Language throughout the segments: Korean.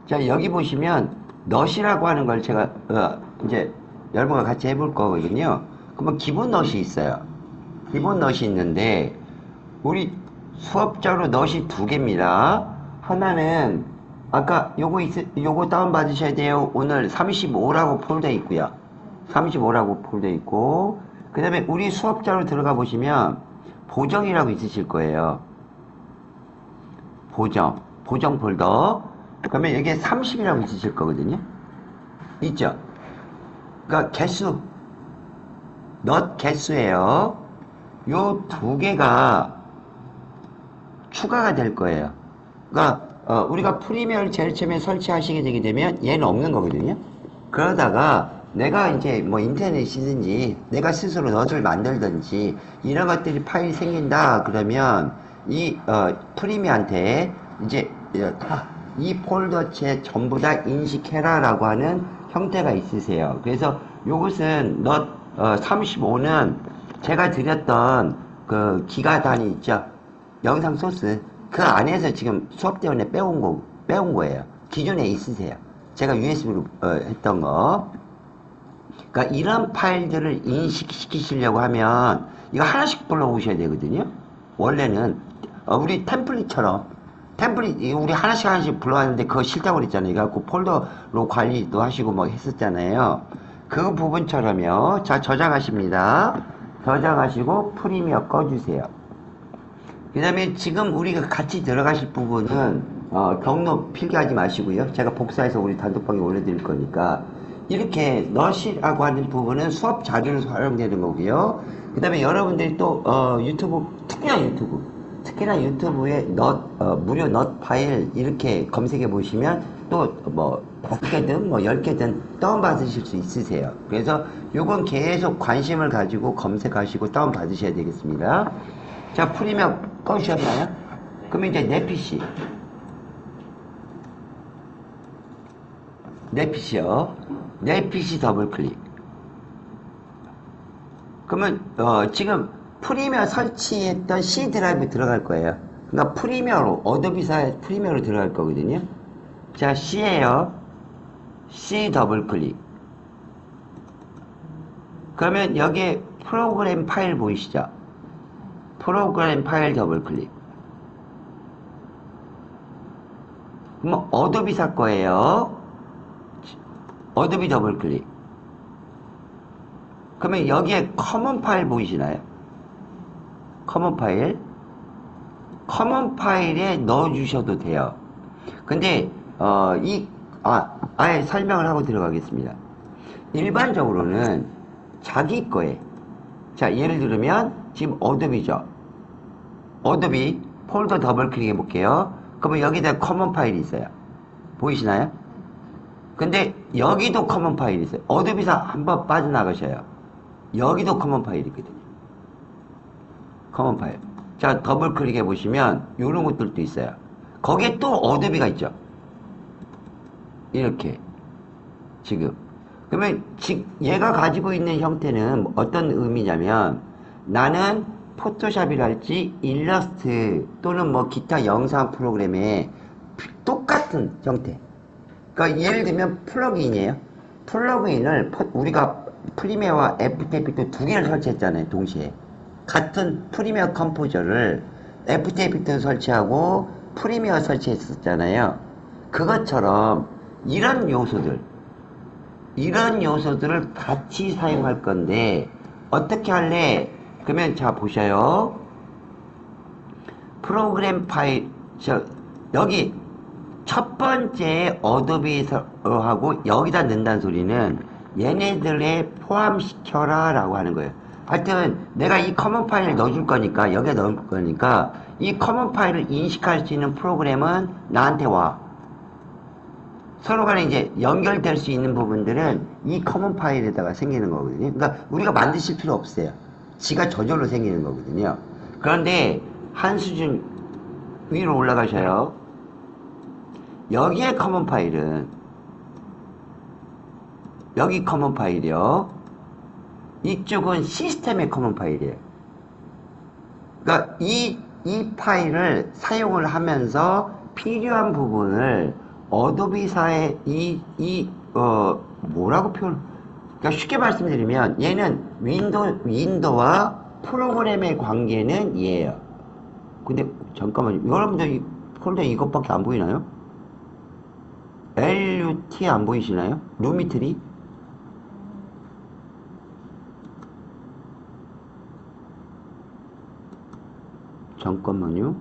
자, 여기 보시면 not이라고 하는 걸 제가 이제 여러분과 같이 해볼 거거든요. 그러면 기본 not이 있어요. 기본 not이 있는데 우리 수업적으로 not이 두 개입니다. 하나는 아까 요거 다운 받으셔야 돼요. 오늘 35라고 폴더 있고요. 35라고 폴더 있고, 그 다음에 우리 수업자로 들어가 보시면 보정이라고 있으실 거예요. 보정 폴더. 그러면 여기에 30이라고 있으실 거거든요. 있죠? 그러니까 개수, 넛 개수예요. 요 두 개가 추가가 될 거예요. 그러니까 우리가 프리미어를 제일 처음에 설치하시게 되게 되면 얘는 없는 거거든요. 그러다가 내가 이제 뭐 인터넷이든지 내가 스스로 넛을 만들든지 이런 것들이 파일이 생긴다 그러면 이 프리미어한테 이제 이 폴더체 전부 다 인식해라 라고 하는 형태가 있으세요. 그래서 요것은 넛 35는 제가 드렸던 그 기가 단위 있죠, 영상 소스, 그 안에서 지금 수업 때문에 빼온 거예요. 기존에 있으세요. 제가 USB로 했던 거. 그러니까 이런 파일들을 인식시키시려고 하면 이거 하나씩 불러오셔야 되거든요. 원래는 우리 템플릿처럼 우리 하나씩 불러왔는데 그거 싫다고 그랬잖아요. 그래갖고 폴더로 관리도 하시고 뭐 했었잖아요. 그 부분처럼요. 자, 저장하십니다. 저장하시고 프리미어 꺼주세요. 그 다음에 지금 우리가 같이 들어가실 부분은 경로 필기하지 마시고요. 제가 복사해서 우리 단톡방에 올려드릴 거니까 이렇게 not이라고 하는 부분은 수업 자료로 활용되는 거고요. 그 다음에 여러분들이 또 유튜브, 특히나 유튜브에 무료 not 파일 이렇게 검색해 보시면 또 뭐 5개든 뭐 10개든 다운받으실 수 있으세요. 그래서 요건 계속 관심을 가지고 검색하시고 다운받으셔야 되겠습니다. 자, 프리미어 꺼주셨나요? 그러면 이제 내 PC요. 내 PC 더블 클릭. 그러면 지금 프리미어 설치했던 C 드라이브 들어갈 거예요. 그러니까 프리미어로, 어도비사의 프리미어로 들어갈 거거든요. 자, C에요. C 더블 클릭. 그러면 여기에 프로그램 파일 보이시죠? 프로그램 파일 더블 클릭. 그럼 어도비사 거예요. 어도비 더블 클릭. 그러면 여기에 커먼 파일 보이시나요? 커먼 파일에 넣어주셔도 돼요. 근데 아예 설명을 하고 들어가겠습니다. 일반적으로는 자기 거에, 자, 예를 들면 지금 어도비죠. 어도비 폴더 더블 클릭해 볼게요. 그러면 여기다 커먼 파일이 있어요. 보이시나요? 근데 여기도 커먼 파일이 있어요. 어도비사 한번 빠져나가셔요. 여기도 커먼 파일이 있거든요. 커먼 파일. 자, 더블 클릭해 보시면 이런 것들도 있어요. 거기에 또 어도비가 있죠. 이렇게 지금. 그러면 얘가 가지고 있는 형태는 어떤 의미냐면, 나는 포토샵이랄지 일러스트 또는 뭐 기타 영상 프로그램에 똑같은 형태. 그러니까 예를 들면 플러그인이에요. 플러그인을 우리가 프리미어와 애프터 이펙트 두 개를 설치했잖아요, 동시에. 같은 프리미어 컴포저를 애프터 이펙트 설치하고 프리미어 설치했었잖아요. 그것처럼 이런 요소들을 같이 사용할 건데 어떻게 할래? 그러면 자, 보셔요. 프로그램 파일, 여기 첫 번째 어도비하고 여기다 넣는다는 소리는 얘네들에 포함시켜라 라고 하는 거예요. 하여튼 내가 이 커먼 파일을 넣어줄 거니까, 여기에 넣을 거니까 이 커먼 파일을 인식할 수 있는 프로그램은 나한테 와. 서로 간에 이제 연결될 수 있는 부분들은 이 커먼 파일에다가 생기는 거거든요. 그러니까 우리가 만드실 필요 없어요. 지가 저절로 생기는 거거든요. 그런데 한 수준 위로 올라가셔요. 여기에 커먼 파일은, 여기 커먼 파일이요. 이쪽은 시스템의 커먼 파일이에요. 그러니까 이 파일을 사용을 하면서 필요한 부분을 어도비사의 뭐라고 그러니까 쉽게 말씀드리면 얘는 윈도우와 프로그램의 관계는 얘예요. 근데 잠깐만요. 여러분들 이 폴더 이것밖에 안 보이나요? LUT 안 보이시나요? 루미트리? 잠깐만요.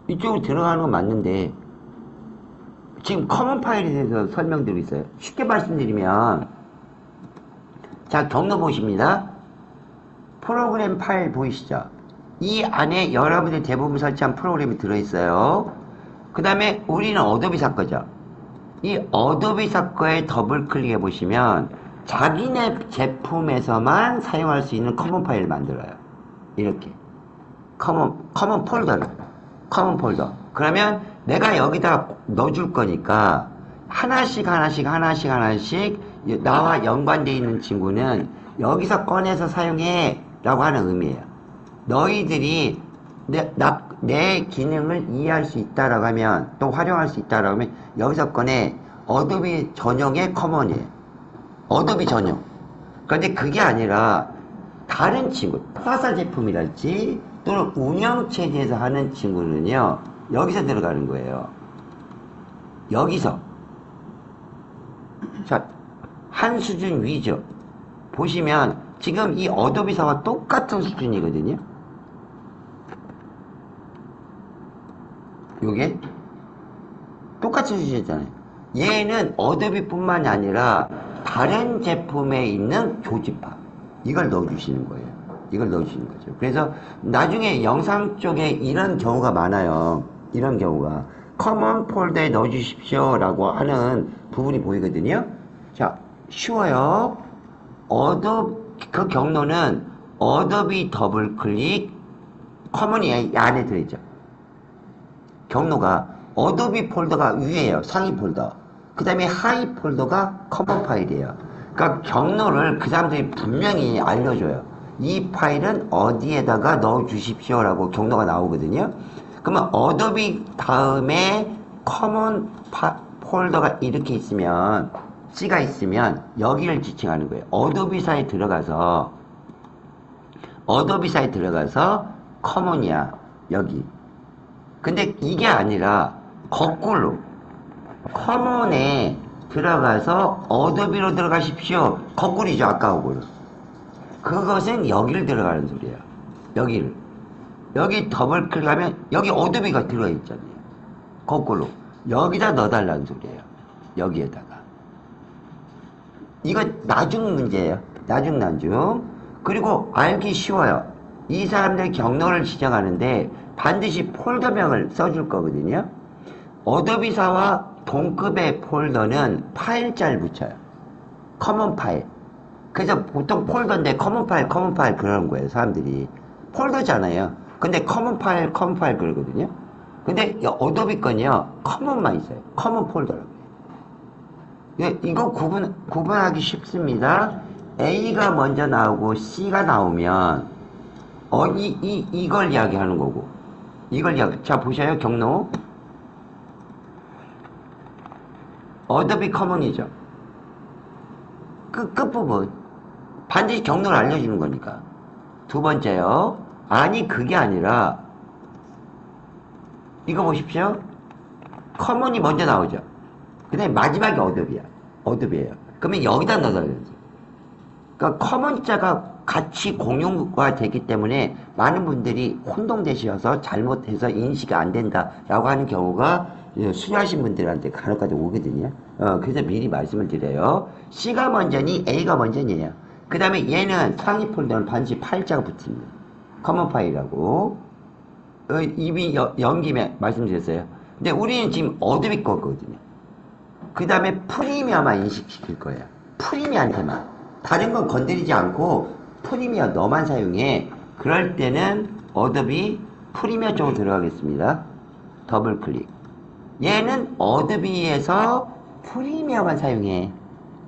이쪽으로 들어가는 건 맞는데 지금 커먼 파일에 대해서 설명드리고 있어요. 쉽게 말씀드리면 자, 경로 보십니다. 프로그램 파일 보이시죠? 이 안에 여러분들이 대부분 설치한 프로그램이 들어있어요. 그 다음에 우리는 어도비사 거죠. 이 어도비사 거에 더블 클릭해 보시면 자기네 제품에서만 사용할 수 있는 커먼 파일을 만들어요. 이렇게 커먼 폴더. 그러면 내가 여기다 넣어줄 거니까 하나씩 나와 연관되어 있는 친구는 여기서 꺼내서 사용해 라고 하는 의미예요. 너희들이 내 기능을 이해할 수 있다라고 하면, 또 활용할 수 있다라고 하면 여기서 꺼내. 어도비 전용의 커먼이에요. 어도비 전용. 그런데 그게 아니라 다른 친구, 플라사 제품이랄지 또는 운영체제에서 하는 친구는요, 여기서 들어가는 거예요. 여기서. 자, 한 수준 위죠. 보시면 지금 이 어도비사와 똑같은 수준이거든요. 요게 똑같은 수준이잖아요. 얘는 어도비뿐만이 아니라 다른 제품에 있는 교집합, 이걸 넣어주시는 거예요. 이걸 넣어주시는 거죠. 그래서 나중에 영상 쪽에 이런 경우가 많아요. 이런 경우가 커먼 폴더에 넣어주십시오 라고 하는 부분이 보이거든요. 자, 쉬워요. 그 경로는 어도비 더블 클릭 커먼이 안에 들어있죠. 경로가 어도비 폴더가 위에요. 상위 폴더. 그 다음에 하위 폴더가 커먼 파일이에요. 그러니까 경로를 그 사람들이 분명히 알려줘요. 이 파일은 어디에다가 넣어 주십시오 라고 경로가 나오거든요. 그러면 어도비 다음에 커먼 폴더가 이렇게 있으면, C가 있으면 여기를 지칭하는 거예요. 어도비사에 들어가서 커먼이야. 여기. 근데 이게 아니라 거꾸로 커먼에 들어가서 어도비로 들어가십시오. 거꾸리죠. 아까하고는. 그것은 여기를 들어가는 소리예요. 여기를. 여기 더블 클릭하면 여기 어도비가 들어있잖아요. 거꾸로. 여기다 넣어달라는 소리예요. 여기에다가. 이거 나중 문제예요. 나중. 그리고 알기 쉬워요. 이 사람들 경로를 지정하는데 반드시 폴더명을 써줄 거거든요. 어도비사와 동급의 폴더는 파일자를 붙여요. 커먼 파일. 그래서 보통 폴더인데 커먼 파일 그러는 거예요. 사람들이. 폴더잖아요. 근데 커먼 파일 그러거든요. 근데 어도비 건요, 커먼만 있어요. 커먼 폴더라고요. 이거 구분하기 쉽습니다. A가 먼저 나오고 C가 나오면 이걸 이야기하는 거고, 자 보셔요. 경로 어도비 커먼이죠. 끝부분 반드시 경로를 알려주는 거니까. 두 번째요. 아니 그게 아니라 이거 보십시오. 커먼이 먼저 나오죠. 그 다음에 마지막에 어도비예요. 그러면 여기다 넣어야 되죠. 그러니까 커먼자가 같이 공유가 되기 때문에 많은 분들이 혼동되셔서 잘못해서 인식이 안 된다라고 하는 경우가 수요하신 분들한테 간혹가다 오거든요. 그래서 미리 말씀을 드려요. C가 먼저니 A가 먼저니에요. 그 다음에 얘는 상위 폴더는 반드시 파일자가 붙습니다. 커먼 파일이라고. 이미 연김에 말씀드렸어요. 근데 우리는 지금 어도비 거거든요. 그 다음에 프리미어만 인식시킬 거예요. 프리미어한테만. 다른 건 건드리지 않고 프리미어 너만 사용해. 그럴 때는 어도비 프리미어 쪽으로 들어가겠습니다. 더블 클릭. 얘는 어도비에서 프리미어만 사용해.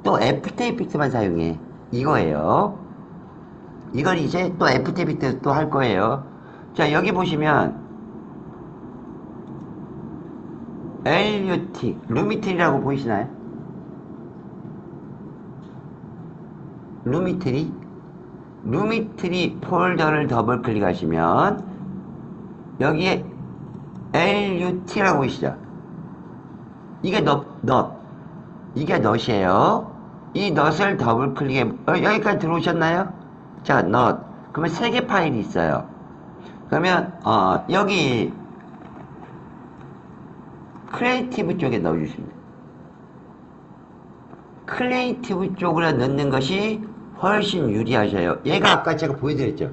또 FTP만 사용해. 이거예요. 이걸 이제 또 FTP 또 할 거예요. 자, 여기 보시면 LUT, 루미트리라고 보이시나요? 루미트리 폴더를 더블 클릭하시면 여기에 LUT라고 보이시죠? 이게 이게 not이에요. 이 not을 더블 클릭해, 여기까지 들어오셨나요? 자, not. 그러면 3개 파일이 있어요. 그러면, 여기, 크리에이티브 쪽에 넣어주십니다. 크리에이티브 쪽으로 넣는 것이 훨씬 유리하셔요. 얘가 아까 제가 보여드렸죠.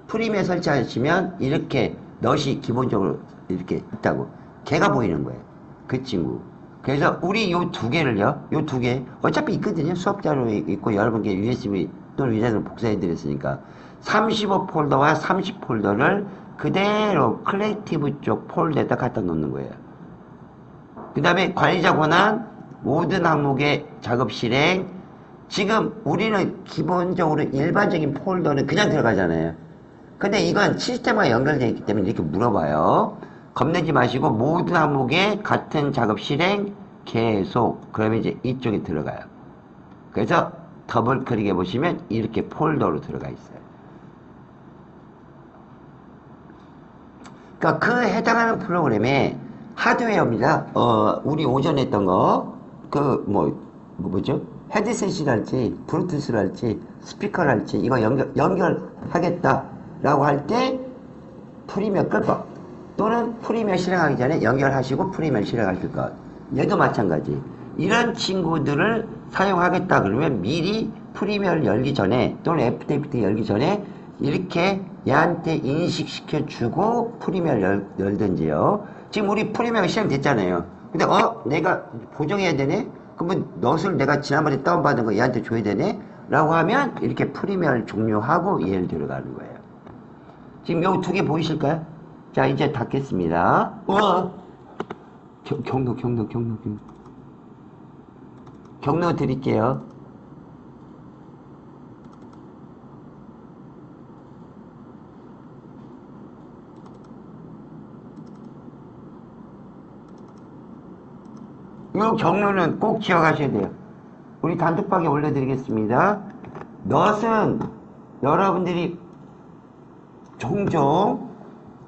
프리미어 설치하시면 이렇게 not이 기본적으로 이렇게 있다고. 걔가 보이는 거예요. 그 친구. 그래서 우리 요 두 개를요, 요 두 개, 어차피 있거든요. 수업자료 있고 여러분께 USB 또는 위자료를 복사해드렸으니까. 35 폴더와 30 폴더를 그대로 크리에이티브 쪽 폴더에다 갖다 놓는 거예요. 그 다음에 관리자 권한, 모든 항목의 작업 실행. 지금 우리는 기본적으로 일반적인 폴더는 그냥 들어가잖아요. 근데 이건 시스템과 연결되어 있기 때문에 이렇게 물어봐요. 겁내지 마시고 모든 항목에 같은 작업 실행 계속, 그러면 이제 이쪽에 들어가요. 그래서 더블 클릭해 보시면 이렇게 폴더로 들어가 있어요. 그러니까 그 해당하는 프로그램에 하드웨어입니다. 우리 오전에 했던 거, 뭐죠? 헤드셋이랄지, 블루투스랄지, 스피커랄지, 이거 연결하겠다라고 할 때, 프리미어 끌 거. 또는 프리미어 실행하기 전에 연결하시고 프리미어 실행하실 것. 얘도 마찬가지. 이런 친구들을 사용하겠다 그러면 미리 프리미어를 열기 전에 또는 FTP 열기 전에 이렇게 얘한테 인식시켜주고 프리미어를 열든지요. 지금 우리 프리미어가 실행됐잖아요. 근데 내가 보정해야 되네? 그러면 not을 내가 지난번에 다운받은 거 얘한테 줘야 되네? 라고 하면 이렇게 프리미어를 종료하고 얘를 들어가는 거예요. 지금 여기 두 개 보이실까요? 자, 이제 닫겠습니다. 경로 드릴게요. 이 경로는 꼭 기억하셔야 돼요. 우리 단톡방에 올려드리겠습니다. not은 여러분들이 종종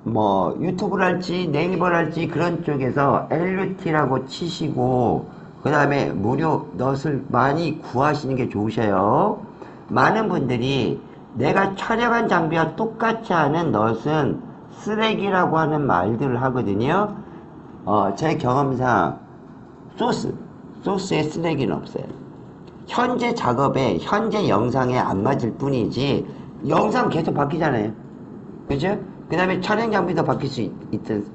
유튜브랄지 네이버랄지 그런 쪽에서 LUT라고 치시고 그 다음에 무료 not을 많이 구하시는 게 좋으셔요. 많은 분들이 내가 촬영한 장비와 똑같이 하는 not은 쓰레기라고 하는 말들을 하거든요. 제 경험상 소스에 쓰레기는 없어요. 현재 작업에 현재 영상에 안 맞을 뿐이지 영상 계속 바뀌잖아요. 그죠? 그 다음에 촬영 장비도 바뀔 수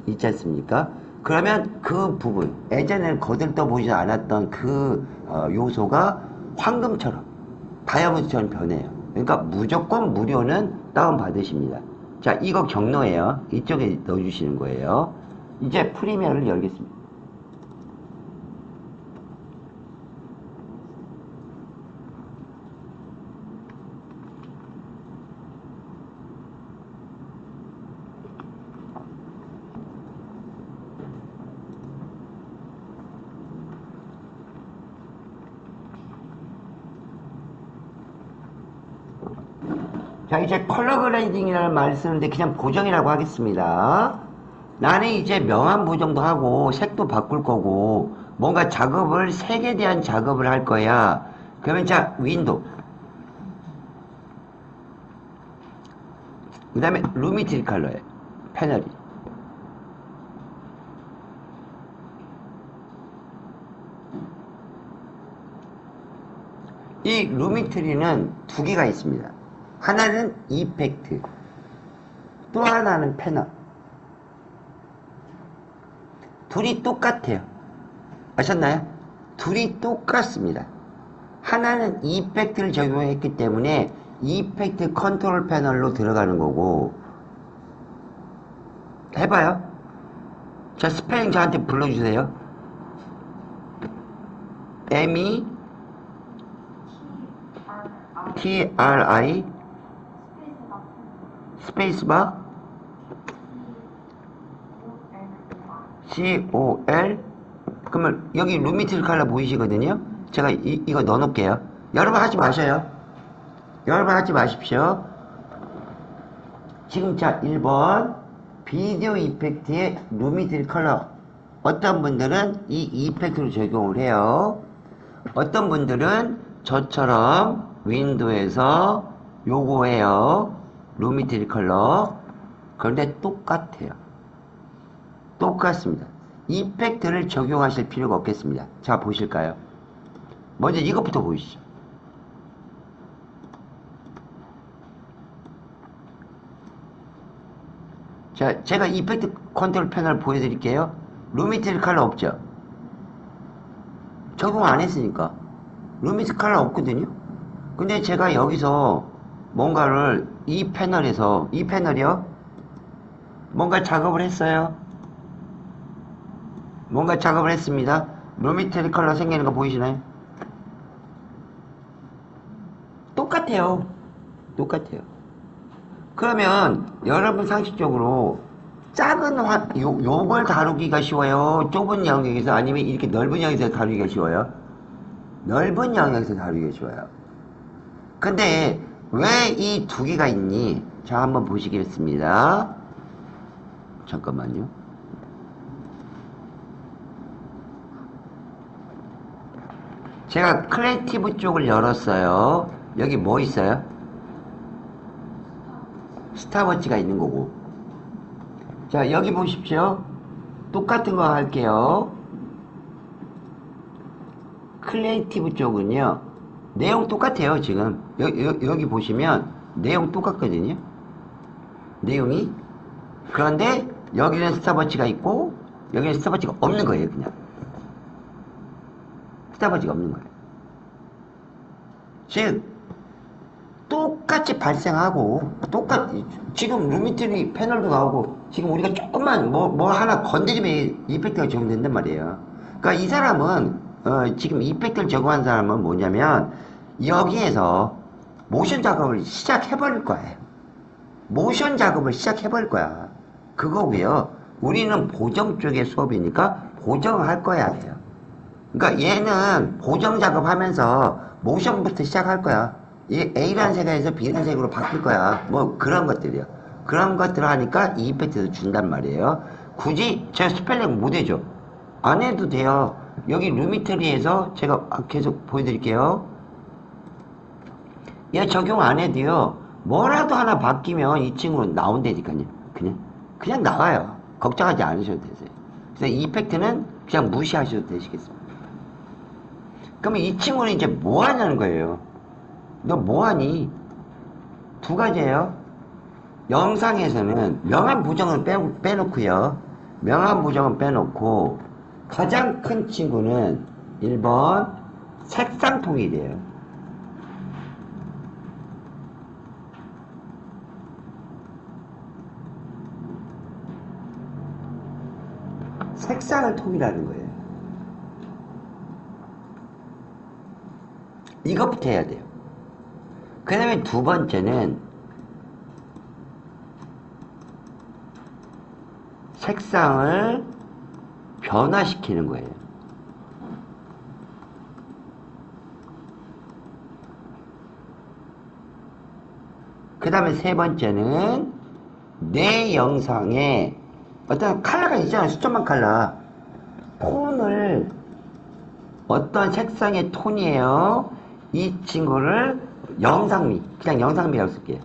있지 않습니까? 그러면 그 부분, 예전에는 거들떠 보이지 않았던 그 요소가 황금처럼, 다이아몬드처럼 변해요. 그러니까 무조건 무료는 다운받으십니다. 자, 이거 경로예요. 이쪽에 넣어주시는 거예요. 이제 프리미어를 열겠습니다. 자, 이제 컬러 그레이딩이라는 말을 쓰는데 그냥 보정이라고 하겠습니다. 나는 이제 명암 보정도 하고 색도 바꿀 거고 뭔가 작업을 색에 대한 작업을 할 거야. 그러면 자, 윈도우 그 다음에 루미트리 컬러에 패널이 이 루미트리는 두 개가 있습니다. 하나는 이펙트, 또 하나는 패널. 둘이 똑같아요. 아셨나요? 둘이 똑같습니다. 하나는 이펙트를 적용했기 때문에 이펙트 컨트롤 패널로 들어가는 거고, 해봐요. 자, 스펠링 저한테 불러주세요. TRI 스페이스바 COL. 그러면 여기 루미틸 컬러 보이시거든요? 제가 이거 넣어 놓을게요. 여러분 하지 마셔요. 여러분 하지 마십시오. 지금 자 1번 비디오 이펙트의 루미틸 컬러. 어떤 분들은 이 이펙트로 적용을 해요. 어떤 분들은 저처럼 윈도우에서 요거 해요. 루미틸 컬러. 그런데 똑같아요. 똑같습니다. 이펙트를 적용하실 필요가 없겠습니다. 자, 보실까요? 먼저 이것부터 보이시죠. 자, 제가 이펙트 컨트롤 패널 보여드릴게요. 루미틸 컬러 없죠? 적용 안 했으니까. 루미틸 컬러 없거든요? 근데 제가 여기서 뭔가를 이 패널이요? 뭔가 작업을 했어요. 뭔가 작업을 했습니다. 루미틸 컬러 생기는 거 보이시나요? 똑같아요. 똑같아요. 그러면 여러분 상식적으로 작은 요걸 다루기가 쉬워요? 좁은 영역에서, 아니면 이렇게 넓은 영역에서 다루기가 쉬워요? 넓은 영역에서 다루기가 쉬워요. 근데 왜 이 두 개가 있니? 자, 한번 보시겠습니다. 잠깐만요. 제가 크리에이티브 쪽을 열었어요. 여기 뭐 있어요? 스탑워치가 있는 거고. 자, 여기 보십시오. 똑같은 거 할게요. 크리에이티브 쪽은요, 내용 똑같아요. 지금 여기 보시면 내용 똑같거든요. 내용이. 그런데 여기는 스탑워치가 있고 여기는 스탑워치가 없는 거예요. 그냥 스탑워치가 없는 거예요. 즉 똑같이 발생하고 지금 루미트리 패널도 나오고, 지금 우리가 조금만 뭐 하나 건드리면 이펙트가 적용된단 말이에요. 그러니까 이 사람은 지금 이펙트를 적용한 사람은 뭐냐면 여기에서 모션 작업을 시작해버릴 거예요. 모션 작업을 시작해버릴 거야. 그거고요. 우리는 보정 쪽의 수업이니까 보정할 거야 해요. 그러니까 얘는 보정 작업하면서 모션부터 시작할 거야. 이 A라는 색에서 B라는 색으로 바뀔 거야. 뭐 그런 것들이요. 그런 것들을 하니까 이 이펙트를 준단 말이에요. 굳이 제가 스펠링 못 해줘. 안 해도 돼요. 여기 루미트리에서 제가 계속 보여드릴게요. 얘 적용 안 해도요, 뭐라도 하나 바뀌면 이 친구는 나온다니까요. 그냥 나와요. 걱정하지 않으셔도 되세요. 그래서 이 이펙트는 그냥 무시하셔도 되시겠습니다. 그러면 이 친구는 이제 뭐 하냐는 거예요. 너 뭐 하니? 두 가지예요. 영상에서는 명암 부정을 빼놓고요. 명암 부정은 빼놓고 가장 큰 친구는 1번 색상 통일이에요. 색상을 통일하는 거예요. 이것부터 해야 돼요. 그 다음에 두 번째는 색상을 변화시키는 거예요. 그 다음에 세 번째는 내 영상에 어떤 컬러가 있잖아요. 수천만 컬러. 톤을, 어떤 색상의 톤이에요. 이 친구를 영상미, 그냥 영상미라고 쓸게요.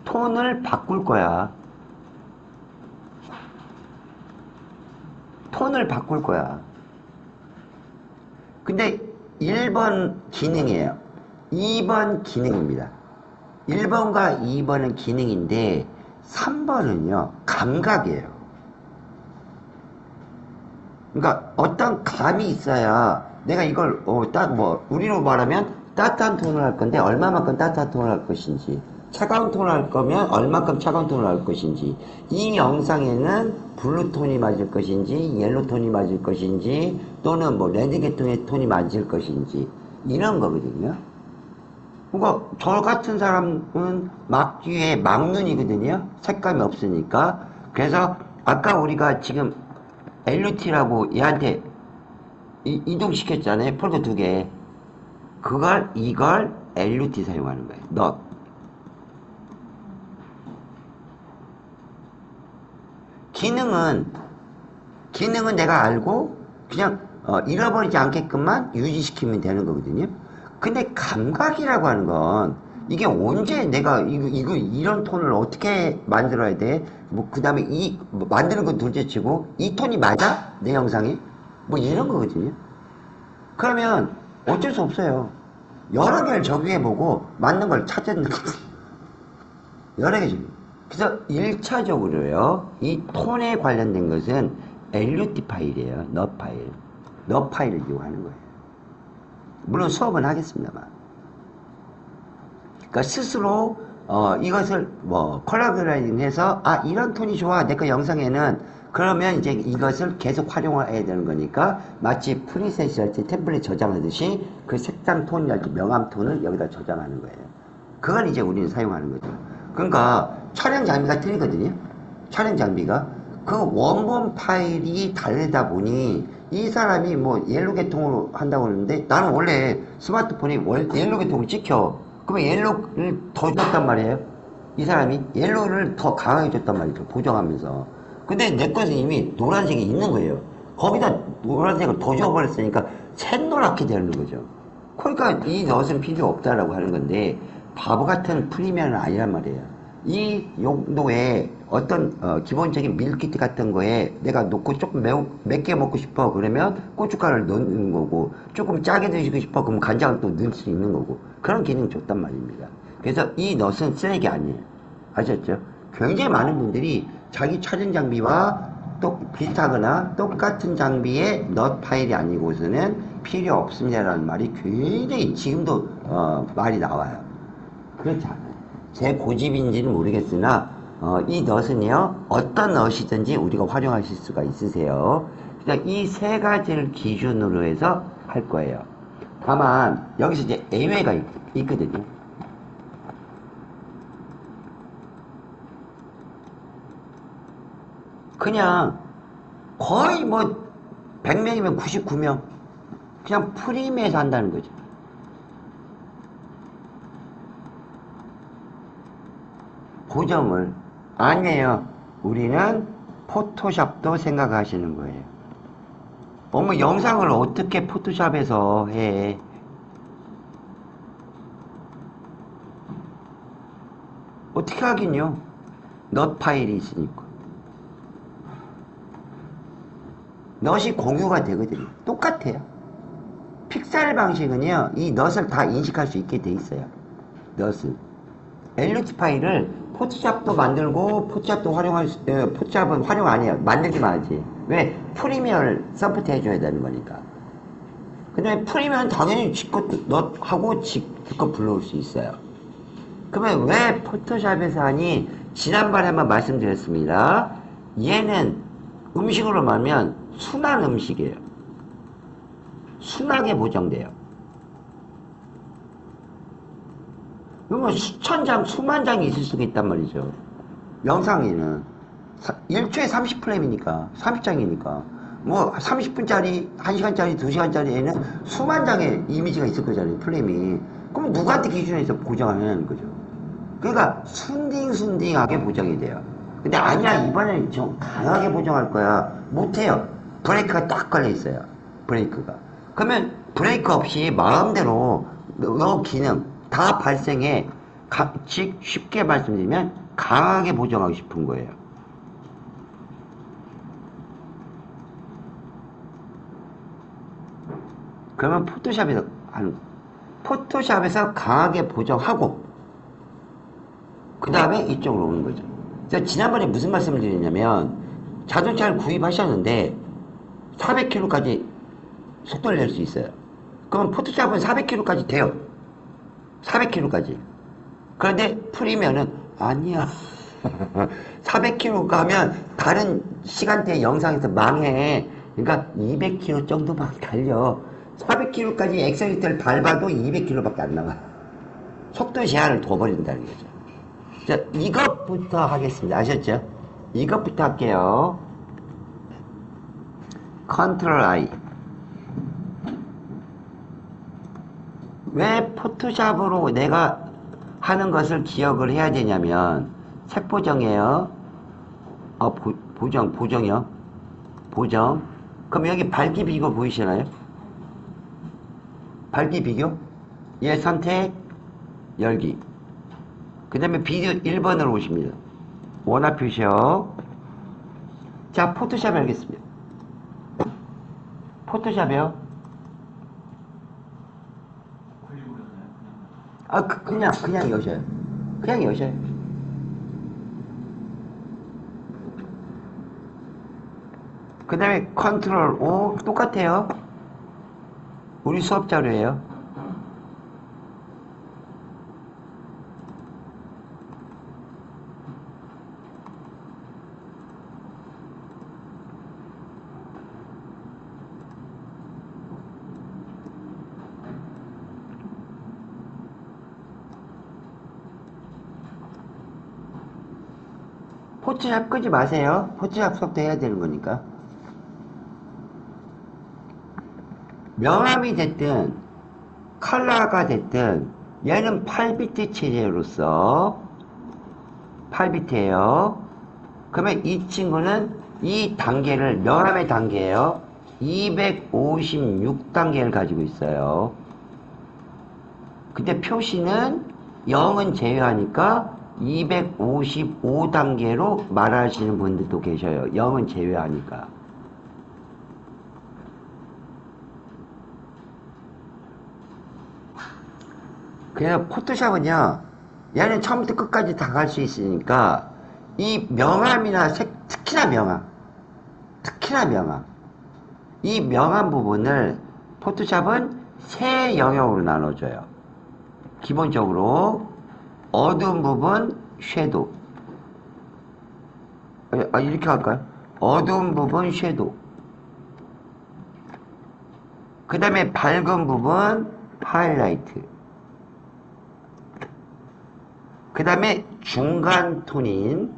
톤을 바꿀 거야. 톤을 바꿀 거야. 근데 1번 기능이에요. 2번 기능입니다. 1번과 2번은 기능인데 3번은요 감각이에요. 그러니까 어떤 감이 있어야 내가 이걸 우리로 말하면 따뜻한 톤을 할 건데 얼마만큼 따뜻한 톤을 할 것인지, 차가운 톤을 할 거면 얼마큼 차가운 톤을 할 것인지, 이 영상에는 블루 톤이 맞을 것인지, 옐로 톤이 맞을 것인지, 또는 뭐 레드 계통의 톤이 맞을 것인지, 이런 거거든요. 그러니까 저 같은 사람은 막뒤에 막눈이거든요. 색감이 없으니까. 그래서 아까 우리가 지금 LUT라고 얘한테 이동시켰잖아요. 폴더 2개. 이걸 LUT 사용하는 거예요. 기능은 내가 알고 그냥 잃어버리지 않게끔만 유지시키면 되는 거거든요. 근데 감각이라고 하는 건 이게 언제 내가 이런 톤을 어떻게 만들어야 돼? 뭐 그 다음에 만드는 건 둘째치고 이 톤이 맞아? 내 영상에? 뭐 이런 거거든요. 그러면 어쩔 수 없어요. 여러 개를 적용해보고 맞는 걸 찾는 거지. 여러 개 적용. 그래서 1차적으로요, 이 톤에 관련된 것은 LUT 파일이에요. 넛 파일. 넛 파일을 이용하는 거예요. 물론 수업은 하겠습니다만. 그러니까 스스로 이것을 뭐 컬러 그라이딩 해서 이런 톤이 좋아 내 거 영상에는, 그러면 이제 이것을 계속 활용을 해야 되는 거니까 마치 프리셋이랄지 템플릿 저장하듯이 그 색상 톤이랄지 명암 톤을 여기다 저장하는 거예요. 그걸 이제 우리는 사용하는 거죠. 그러니까 촬영 장비가 틀리거든요. 촬영 장비가 그 원본 파일이 다르다 보니 이 사람이 뭐 옐로 계통으로 한다고 하는데 나는 원래 스마트폰이 옐로 계통을 찍혀. 그러면 옐로를 더 줬단 말이에요. 이 사람이 옐로를 더 강하게 줬단 말이죠. 보정하면서. 근데 내 것은 이미 노란색이 있는 거예요. 거기다 노란색을 더 줘버렸으니까 샛노랗게 되는 거죠. 그러니까 이 넛은 필요 없다라고 하는 건데 바보 같은 프리미엄은 아니란 말이에요. 이 용도에 어떤 기본적인 밀키트 같은 거에 내가 놓고 조금 맵게 먹고 싶어 그러면 고춧가루를 넣는 거고, 조금 짜게 드시고 싶어 그러면 간장을 또 넣을 수 있는 거고, 그런 기능이 좋단 말입니다. 그래서 이 넛은 쓰레기 아니에요. 아셨죠? 굉장히 많은 분들이 자기 촬영 장비와 또 비슷하거나 똑같은 장비의 넛 파일이 아니고서는 필요 없습니다라는 말이 굉장히 지금도 말이 나와요. 그렇지 않아요. 제 고집인지는 모르겠으나 이 넛은요 어떤 넛이든지 우리가 활용하실 수가 있으세요. 그냥 이 세 가지를 기준으로 해서 할 거예요. 다만 여기서 이제 예외가 있거든요. 그냥 거의 뭐 100명이면 99명 그냥 프리미에서 한다는 거죠. 고정을 아니에요. 우리는 포토샵도 생각하시는 거예요. 어머, 영상을 어떻게 포토샵에서 해? 어떻게 하긴요. 넛 파일이 있으니까. 넛이 공유가 되거든요. 똑같아요. 픽셀 방식은요, 이 넛을 다 인식할 수 있게 돼 있어요. 넛은. LUT 파일을 포토샵도 만들고 포토샵은 활용 안 해요. 만들기만 하지. 왜? 프리미어를 서포트 해줘야 되는 거니까. 근데 프리미어는 당연히 지껏 넛하고 지껏 불러올 수 있어요. 그러면 왜 포토샵에서 하니? 지난번에 한번 말씀드렸습니다. 얘는 음식으로 말하면 순한 음식이에요. 순하게 보정돼요. 그러면 수천 장, 수만 장이 있을 수가 있단 말이죠. 영상에는 1초에 30프레임이니까 30장이니까 뭐 30분짜리, 1시간짜리, 2시간짜리에는 수만 장의 이미지가 있을 거잖아요. 프레임이. 그럼 누구한테 기준해서 보정을 하냐는 거죠. 그러니까 순딩순딩하게 보정이 돼요. 근데 아니야, 이번에는 좀 강하게 보정할 거야. 못해요. 브레이크가 딱 걸려 있어요. 브레이크가. 그러면 브레이크 없이 마음대로 너 기능 다 발생해. 쉽게 말씀드리면 강하게 보정하고 싶은 거예요. 그러면 포토샵에서 강하게 보정하고 그 다음에 이쪽으로 오는 거죠. 제가 지난번에 무슨 말씀을 드렸냐면 자동차를 구입하셨는데 400km까지 속도를 낼 수 있어요. 그럼 포토샵은 400km까지 돼요. 400km까지. 그런데 풀이면은 아니야. 400km 가면 다른 시간대 영상에서 망해. 그러니까 200km 정도만 달려. 400km까지 엑셀리터를 밟아도 200km밖에 안 나가. 속도 제한을 둬버린다는 거죠. 자, 이것부터 하겠습니다. 아셨죠? 이것부터 할게요. 컨트롤 I. 왜 포토샵으로 내가 하는 것을 기억을 해야 되냐면, 색보정이에요. 보정이요. 보정. 그럼 여기 밝기 비교 보이시나요? 밝기 비교? 얘 선택, 열기. 그 다음에 비디오 1번으로 오십니다. 원화 표시요. 자, 포토샵 알겠습니다. 포토샵이요. 그냥 여셔요. 그냥 여셔요. 그 다음에 컨트롤 O 똑같아요. 우리 수업 자료예요. 포토샵 끄지 마세요. 포토샵 수업도 해야 되는 거니까. 명암이 됐든 컬러가 됐든 얘는 8비트 체제로서 8비트예요. 그러면 이 친구는 이 단계를 명암의 단계예요. 256단계를 가지고 있어요. 근데 표시는 0은 제외하니까 255단계로 말하시는 분들도 계셔요. 0은 제외하니까. 그래서 포토샵은요, 얘는 처음부터 끝까지 다 갈 수 있으니까 이 명암이나 특히나 명암 이 명암 부분을 포토샵은 세 영역으로 나눠줘요. 기본적으로 어두운 부분 섀도우. 이렇게 할까요? 어두운 부분 섀도우. 그 다음에 밝은 부분 하이라이트. 그 다음에 중간 톤인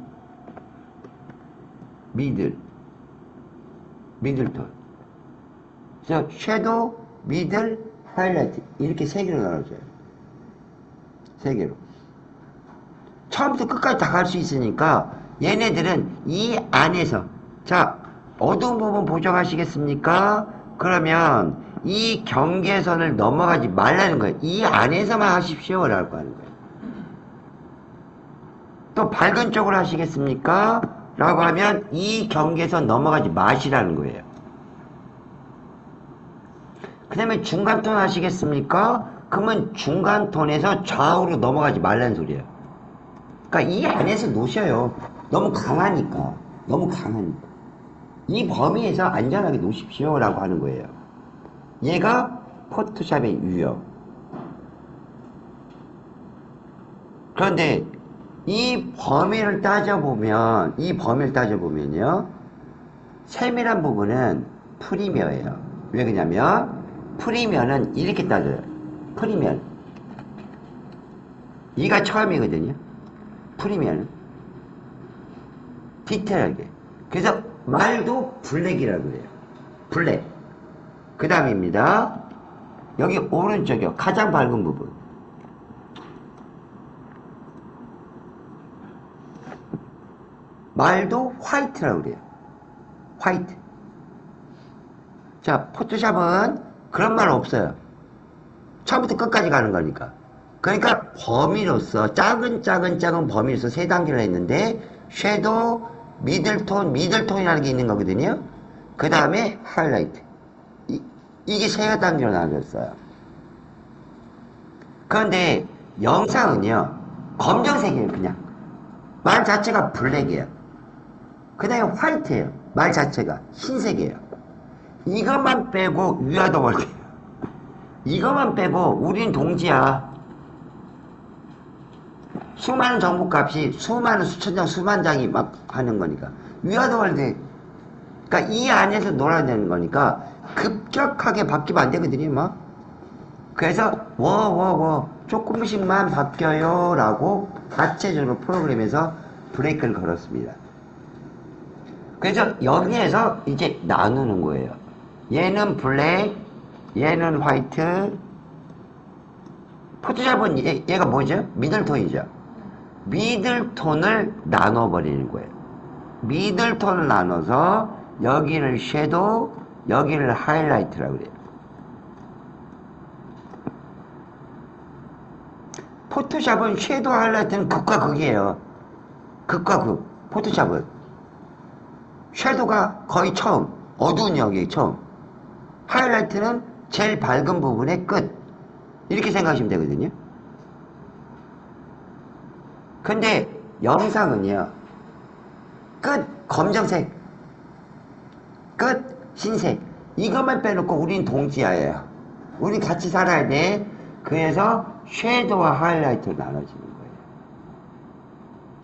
미들톤. 그래서 섀도우, 미들, 하이라이트 이렇게 세 개로 나눠져요. 세 개로. 처음부터 끝까지 다 갈 수 있으니까 얘네들은 이 안에서, 자, 어두운 부분 보정하시겠습니까? 그러면 이 경계선을 넘어가지 말라는 거예요. 이 안에서만 하십시오 라고 하는 거예요. 또 밝은 쪽으로 하시겠습니까? 라고 하면 이 경계선 넘어가지 마시라는 거예요. 그 다음에 중간톤 하시겠습니까? 그러면 중간톤에서 좌우로 넘어가지 말라는 소리예요. 그러니까 이 안에서 놓으셔요. 너무 강하니까. 이 범위에서 안전하게 놓으십시오 라고 하는 거예요. 얘가 포토샵의 유형. 그런데 이 범위를 따져보면요, 세밀한 부분은 프리미어예요. 왜 그러냐면 프리미어는 이렇게 따져요. 프리미어는 이가 처음이거든요. 프리미어는 디테일하게. 그래서 말도 블랙이라고 그래요. 블랙. 그 다음입니다. 여기 오른쪽이요. 가장 밝은 부분. 말도 화이트라고 그래요. 화이트. 자, 포토샵은 그런 말 없어요. 처음부터 끝까지 가는 거니까. 그러니까 범위로서 작은 범위로서 세 단계를 했는데 섀도우, 미들톤이라는 게 있는 거거든요. 그 다음에 하이라이트. 이게 세 단계로 나눠졌어요. 그런데 영상은요, 검정색이에요. 그냥 말 자체가 블랙이에요. 그 다음에 화이트예요. 말 자체가 흰색이에요. 이것만 빼고 위아더 볼게요. 이것만 빼고 우린 동지야. 수많은 정보값이 수많은 수천 장, 수만 장이 막 하는 거니까. 위아더월드. 그러니까 이 안에서 놀아야 되는 거니까 급격하게 바뀌면 안 되거든요, 뭐. 그래서 조금씩만 바뀌어요 라고 자체적으로 프로그램에서 브레이크를 걸었습니다. 그래서 여기에서 이제 나누는 거예요. 얘는 블랙, 얘는 화이트. 포토샵은 얘가 뭐죠? 미들톤이죠. 미들톤을 나눠버리는 거예요. 미들톤을 나눠서 여기를 섀도우, 여기를 하이라이트라고 그래요. 포토샵은 섀도우 하이라이트는 극과 극이에요. 극과 극. 포토샵은 섀도우가 거의 처음, 어두운 여기 처음. 하이라이트는 제일 밝은 부분의 끝. 이렇게 생각하시면 되거든요. 근데 영상은요, 끝 검정색, 끝 흰색, 이것만 빼놓고 우린 동지화예요. 우린 같이 살아야 돼. 그래서 섀도우와 하이라이트로 나눠지는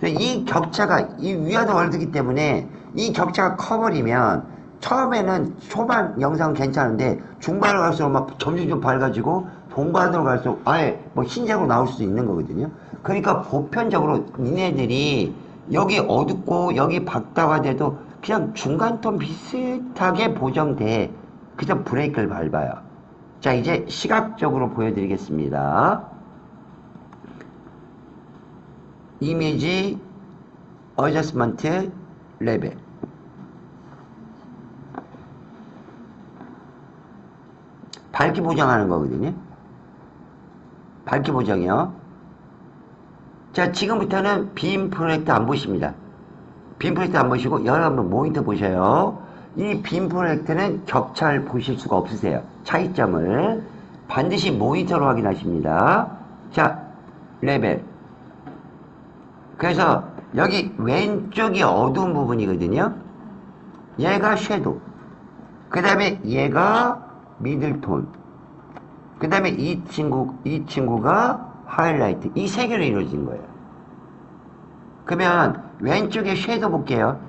거예요. 이 격차가, 이 위아더 월드이기 때문에 이 격차가 커버리면 처음에는 초반 영상은 괜찮은데 중반으로 갈수록 막 점점 밝아지고 동반으로 갈수록 아예 뭐 흰색으로 나올 수도 있는 거거든요. 그러니까 보편적으로 니네들이 여기 어둡고 여기 밝다고 돼도 그냥 중간톤 비슷하게 보정돼. 그냥 브레이크를 밟아요. 자, 이제 시각적으로 보여드리겠습니다. 이미지 어저스먼트 레벨. 밝기 보정하는 거거든요. 밝기 보정이요. 자, 지금부터는 빔 프로젝트 안 보십니다. 빔 프로젝트 안 보시고 여러분 모니터 보셔요. 이 빔 프로젝트는 격차를 보실 수가 없으세요. 차이점을 반드시 모니터로 확인하십니다. 자, 레벨. 그래서 여기 왼쪽이 어두운 부분이거든요. 얘가 섀도우. 그 다음에 얘가 미들톤. 그 다음에 이 친구가 하이라이트. 이 세 개로 이루어진 거예요. 그러면 왼쪽에 섀도우 볼게요.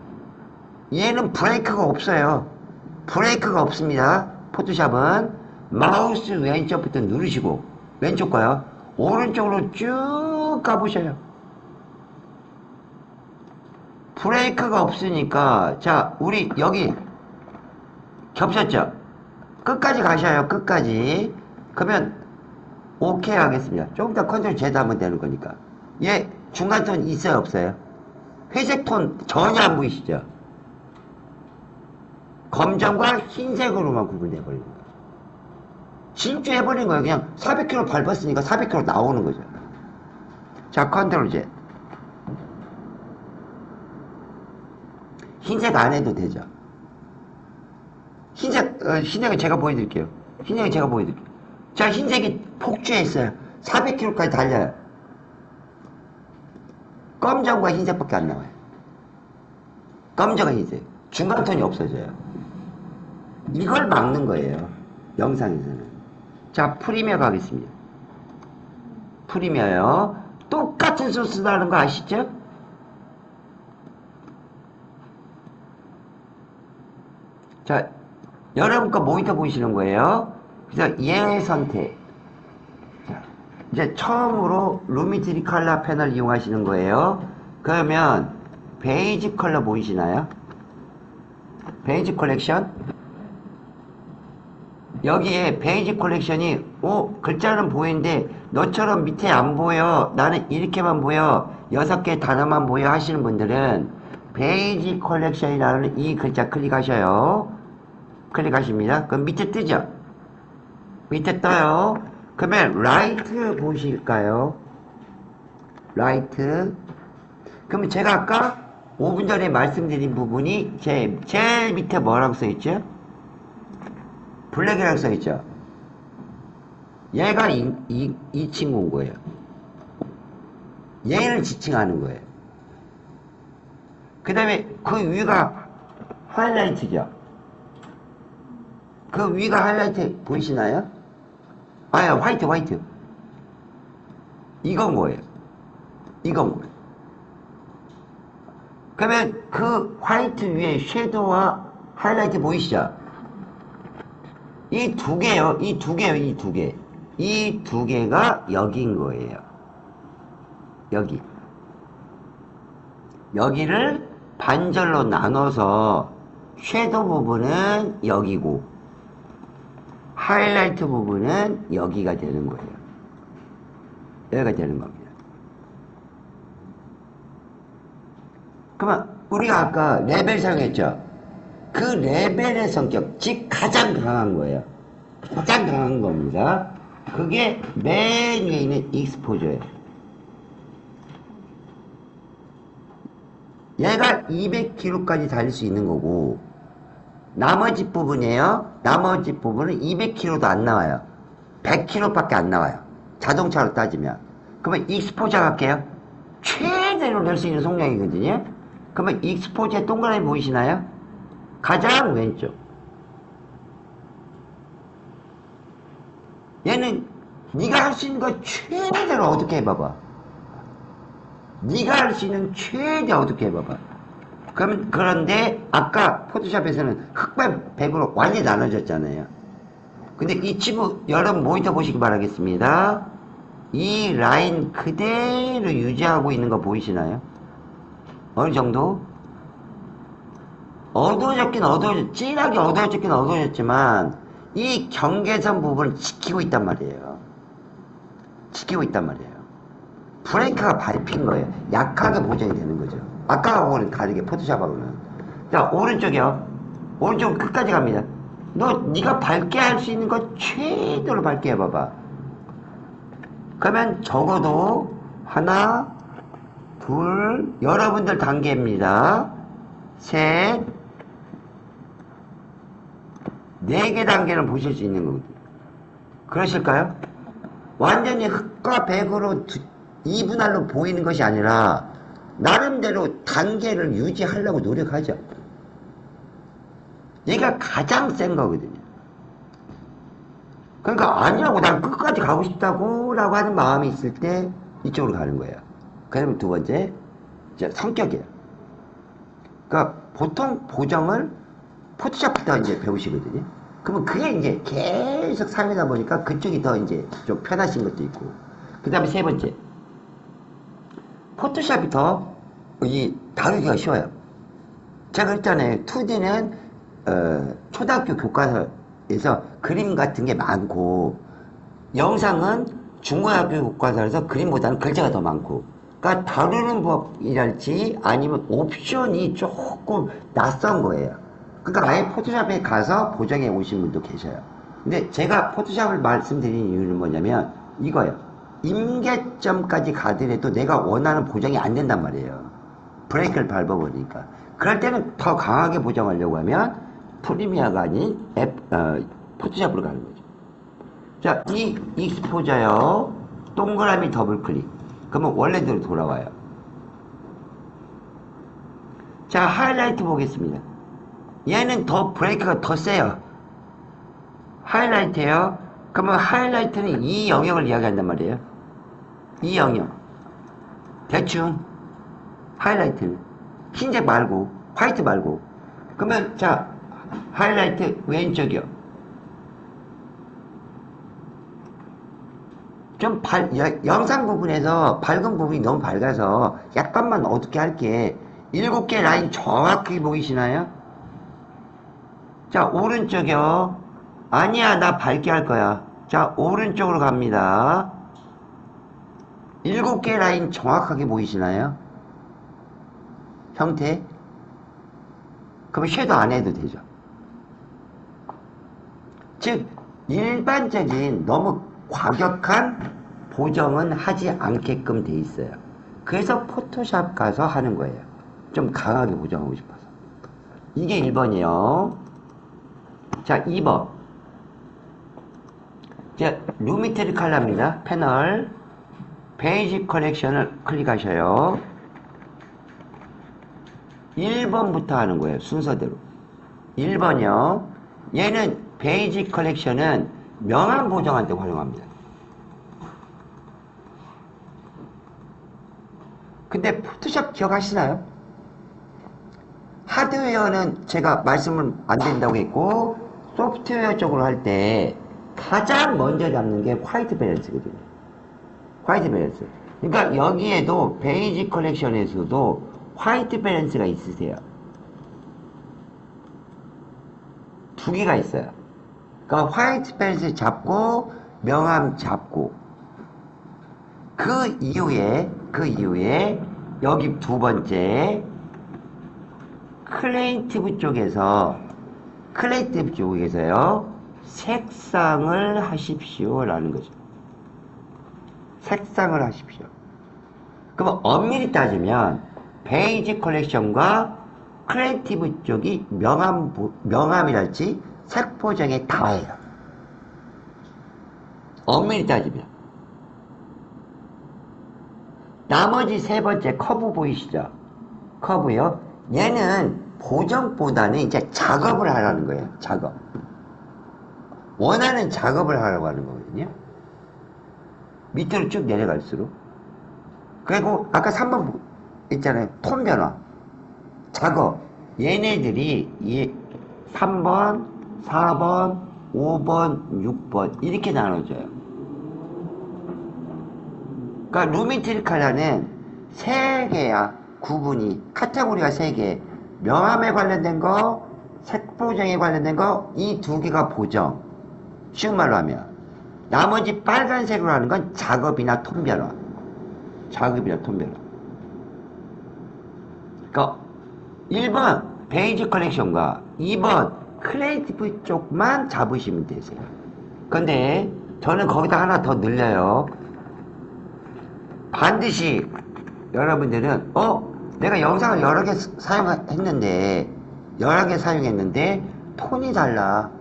얘는 브레이크가 없어요. 브레이크가 없습니다. 포토샵은 마우스 왼쪽부터 누르시고 왼쪽 거요. 오른쪽으로 쭉 가보셔요. 브레이크가 없으니까 자, 우리 여기 겹쳤죠? 끝까지 가셔요. 끝까지. 그러면 오케이 하겠습니다. 조금 더 컨트롤 Z 하면 되는 거니까. 얘 중간톤 있어요? 없어요? 회색톤 전혀 안 보이시죠? 검정과 흰색으로만 구분해 버리는 거예요. 진주해 버린 거예요. 그냥 400km 밟았으니까 400km 나오는 거죠. 자, 컨트롤 Z. 흰색 안 해도 되죠. 흰색은 제가 보여드릴게요. 흰색은 제가 보여드릴게요. 자, 흰색이 폭주했어요. 400km까지 달려요. 검정과 흰색밖에 안 나와요. 검정과 흰색. 중간톤이 없어져요. 이걸 막는 거예요. 영상에서는. 자, 프리미어 가겠습니다. 프리미어요. 똑같은 소스라는 거 아시죠? 자, 여러분 거 모니터 보시는 거예요. 그래서 얘 선택. 자, 이제 처음으로 루미트리 컬러 패널 이용하시는 거예요. 그러면 베이지 컬러 보이시나요? 베이지 컬렉션. 여기에 베이지 컬렉션이 글자는 보이는데 너처럼 밑에 안 보여, 나는 이렇게만 보여, 6개 단어만 보여 하시는 분들은 베이지 컬렉션이라는 이 글자 클릭하셔요. 클릭하십니다. 그럼 밑에 뜨죠? 밑에 떠요. 그러면 라이트 보실까요? 라이트. 그러면 제가 아까 5분 전에 말씀드린 부분이 제일 밑에 뭐라고 써있죠? 블랙이라고 써있죠? 얘가 이 친구인 거예요. 얘를 지칭하는 거예요. 그 다음에 그 위가 하이라이트죠? 그 위가 하이라이트 보이시나요? 화이트. 이건 뭐예요? 이건 뭐예요? 그러면 그 화이트 위에 섀도우와 하이라이트 보이시죠? 이 두 개요. 이 두 개요. 이 두 개. 이 두 개가 여기인 거예요. 여기. 여기를 반절로 나눠서 섀도우 부분은 여기고 하이라이트 부분은 여기가 되는 거예요. 여기가 되는 겁니다. 그러면 우리가 아까 레벨 사용했죠? 그 레벨의 성격, 즉 가장 강한 거예요. 가장 강한 겁니다. 그게 맨 위에 있는 익스포저예요. 얘가 200kg까지 달릴 수 있는 거고 나머지 부분이에요. 나머지 부분은 200kg도 안 나와요. 100kg밖에 안 나와요. 자동차로 따지면. 그러면 익스포저 갈게요. 최대로 낼 수 있는 속량이거든요. 그러면 익스포저의 동그라미 보이시나요? 가장 왼쪽. 얘는 네가 할 수 있는 거 최대로 어둡게 해봐봐. 네가 할 수 있는 최대 어둡게 해봐봐. 그런데 아까 포토샵에서는 흑백 100으로 완전히 나눠졌잖아요. 근데 이 친구 여러분 모니터 보시기 바라겠습니다. 이 라인 그대로 유지하고 있는 거 보이시나요? 어느 정도? 어두워졌긴 진하게 어두워졌긴 어두워졌지만 이 경계선 부분을 지키고 있단 말이에요. 지키고 있단 말이에요. 브레이크가 밟힌 거예요. 약하게 보정이 되는 거죠. 아까하고는 다르게 포토샵하고는. 자, 오른쪽이요. 오른쪽 끝까지 갑니다. 네가 밝게 할 수 있는 거 최대로 밝게 해봐봐. 그러면 적어도 하나, 둘, 여러분들 단계입니다. 셋, 4개 단계를 보실 수 있는 거거든요. 그러실까요? 완전히 흑과 백으로 2분할로 보이는 것이 아니라 나름대로 단계를 유지하려고 노력하죠. 얘가 가장 센 거거든요. 그러니까 아니라고 난 끝까지 가고 싶다고 라고 하는 마음이 있을 때 이쪽으로 가는 거예요. 그 다음에 두 번째 이제 성격이에요. 그러니까 보통 보정을 포토샵부터 이제 배우시거든요. 그러면 그게 이제 계속 사용하다 보니까 그쪽이 더 이제 좀 편하신 것도 있고. 그 다음에 세 번째. 포토샵이 더 다루기가 쉬워요. 제가 그랬잖아요. 2D는 초등학교 교과서에서 그림 같은 게 많고 영상은 중고등학교 교과서에서 그림보다는 글자가 더 많고 그러니까 다루는 법이랄지 아니면 옵션이 조금 낯선 거예요. 그러니까 아예 포토샵에 가서 보정해 오신 분도 계셔요. 근데 제가 포토샵을 말씀드린 이유는 뭐냐면 이거예요. 임계점까지 가더라도 내가 원하는 보정이 안 된단 말이에요. 브레이크를 밟아버리니까. 그럴 때는 더 강하게 보정하려고 하면 프리미어가 아닌 포토샵으로 가는 거죠. 자, 이 익스포저요. 동그라미 더블 클릭. 그러면 원래대로 돌아와요. 자, 하이라이트 보겠습니다. 얘는 더 브레이크가 더 세요. 하이라이트예요. 그러면 하이라이트는 이 영역을 이야기한단 말이에요. 이 영역. 대충 하이라이트는 흰색 말고 화이트 말고. 그러면 자, 하이라이트 왼쪽이요. 좀 영상 부분에서 밝은 부분이 너무 밝아서 약간만 어둡게 할게. 7개 라인 정확히 보이시나요? 자, 오른쪽이요. 아니야, 나 밝게 할 거야. 자, 오른쪽으로 갑니다. 7개 라인 정확하게 보이시나요? 형태? 그럼 섀도우 안 해도 되죠. 즉, 일반적인 너무 과격한 보정은 하지 않게끔 돼 있어요. 그래서 포토샵 가서 하는 거예요. 좀 강하게 보정하고 싶어서. 이게 1번이에요. 자, 2번. 이제 루미트리 컬러입니다. 패널. 베이직 컬렉션을 클릭하셔요. 1번부터 하는 거예요. 순서대로. 1번이요. 얘는 베이직 컬렉션은 명암 보정할 때 활용합니다. 근데 포토샵 기억하시나요? 하드웨어는 제가 말씀을 안 된다고 했고, 소프트웨어 쪽으로 할 때 가장 먼저 잡는 게 화이트 밸런스거든요. 화이트 밸런스. 그러니까 여기에도 베이직 컬렉션에서도 화이트 밸런스가 있으세요. 두 개가 있어요. 그러니까 화이트 밸런스 잡고 명암 잡고 그 이후에 여기 두 번째 클레이티브 쪽에서요 색상을 하십시오 라는 거죠. 색상을 하십시오. 그럼 엄밀히 따지면 베이직 컬렉션과 클리에이티브 쪽이 명암이랄지 색보정에 다예요. 엄밀히 따지면. 나머지 세 번째 커브 보이시죠? 커브요. 얘는 보정보다는 이제 작업을 하라는 거예요. 작업. 원하는 작업을 하라고 하는 거거든요. 밑으로 쭉 내려갈수록. 그리고 아까 3번 있잖아요. 톤 변화. 작업. 얘네들이 3번, 4번, 5번, 6번 이렇게 나눠져요. 그러니까 루미트리 컬러는 3개야. 구분이. 카테고리가 3개. 명암에 관련된 거, 색보정에 관련된 거, 이 2개가 보정. 쉬운 말로 하면. 나머지 빨간색으로 하는 건 작업이나 톤 변화. 작업이나 톤 변화. 그러니까 1번 베이직 컬렉션과 2번 크리에이티브 쪽만 잡으시면 되세요. 근데 저는 거기다 하나 더 늘려요. 반드시 여러분들은 내가 영상을 여러 개 사용했는데 톤이 달라.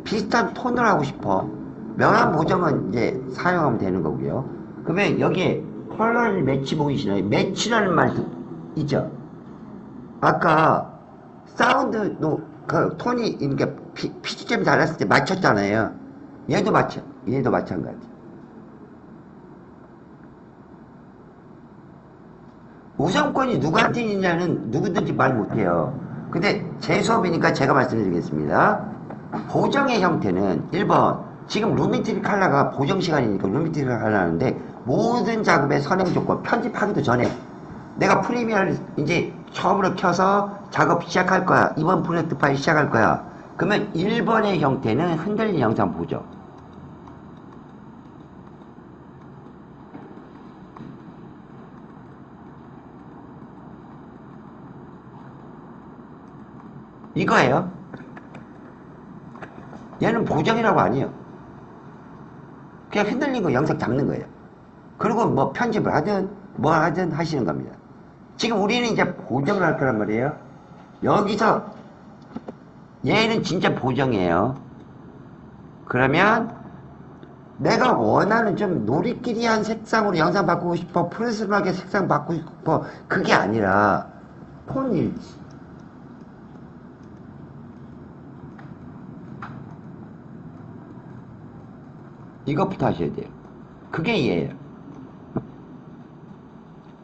비슷한 톤을 하고 싶어. 명암 보정은 이제 사용하면 되는 거고요. 그러면 여기에 컬러 매치 보이시나요? 매치라는 말도 있죠. 아까 사운드도 그 톤이 이렇게 피치점이 달랐을 때 맞췄잖아요. 얘도 마찬가지. 우선권이 누구한테 있냐는 누구든지 말 못해요. 근데 제 수업이니까 제가 말씀드리겠습니다. 보정의 형태는 1번 지금 루미트리 컬러가 보정 시간이니까 루미트리 컬러 하는데 모든 작업의 선행 조건 편집하기도 전에 내가 프리미어를 이제 처음으로 켜서 작업 시작할 거야. 이번 프로젝트 파일 시작할 거야. 그러면 1번의 형태는 흔들린 영상 보정. 이거예요. 얘는 보정이라고 아니에요. 그냥 흔들린 거 영상 잡는 거예요. 그리고 뭐 편집을 하든 뭐 하든 하시는 겁니다. 지금 우리는 이제 보정을 할 거란 말이에요. 여기서 얘는 진짜 보정이에요. 그러면 내가 원하는 좀 놀이끼리한 색상으로 영상 바꾸고 싶어, 프로페셔널하게 색상 바꾸고 싶어, 그게 아니라 폰 일치. 이것부터 하셔야 돼요. 그게 얘예요.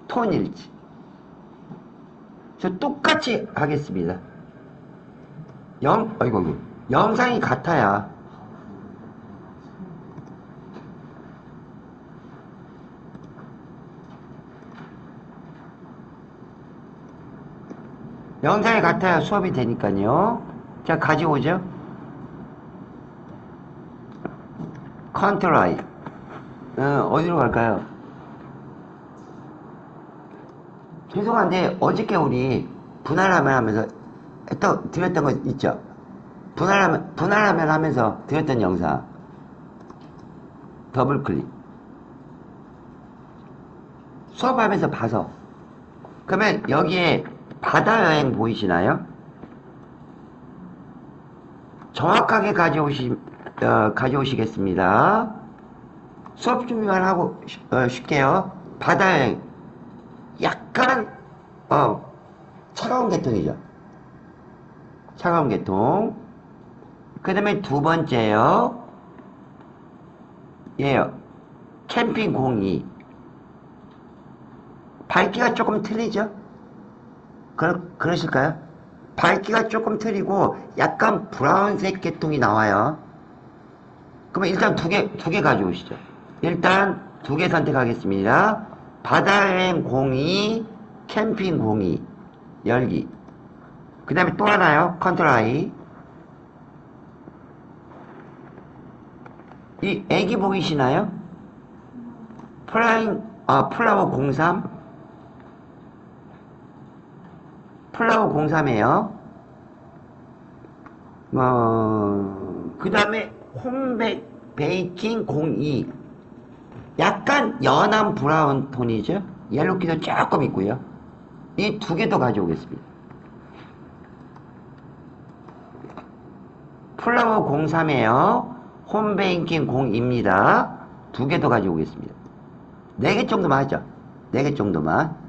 톤 일치. 저 똑같이 하겠습니다. 아이고. 영상이 같아야. 영상이 같아야 수업이 되니까요. 자, 가져오죠. 컨트롤 I. 어디로 갈까요? 죄송한데 어저께 우리 분할라면 하면서 또 드렸던 거 있죠? 분할라면 하면서 드렸던 영상 더블 클릭 수업하면서 봐서 그러면 여기에 바다 여행 보이시나요? 정확하게 가져오시겠습니다. 수업 준비만 하고 쉽게요. 바다 여행 약간 차가운 계통이죠. 차가운 계통. 그 다음에 두 번째요. 얘요. 캠핑 02. 밝기가 조금 틀리죠? 그러실까요? 밝기가 조금 틀리고 약간 브라운색 계통이 나와요. 그러면 일단 두 개 가져오시죠. 일단 두 개 선택하겠습니다. 바다여행 02, 캠핑 02, 열기. 그 다음에 또 하나요. 컨트롤 I. 이 애기 보이시나요? 플라워 03. 플라워 03이에요. 그 다음에 홈백 베이킹 02. 약간 연한 브라운 톤이죠. 옐로키도 조금 있고요. 이 두 개 더 가져오겠습니다. 플라워 03이에요. 홈베이킹 02입니다. 두 개 더 가져오겠습니다. 4개 정도만 하죠. 4개 정도만.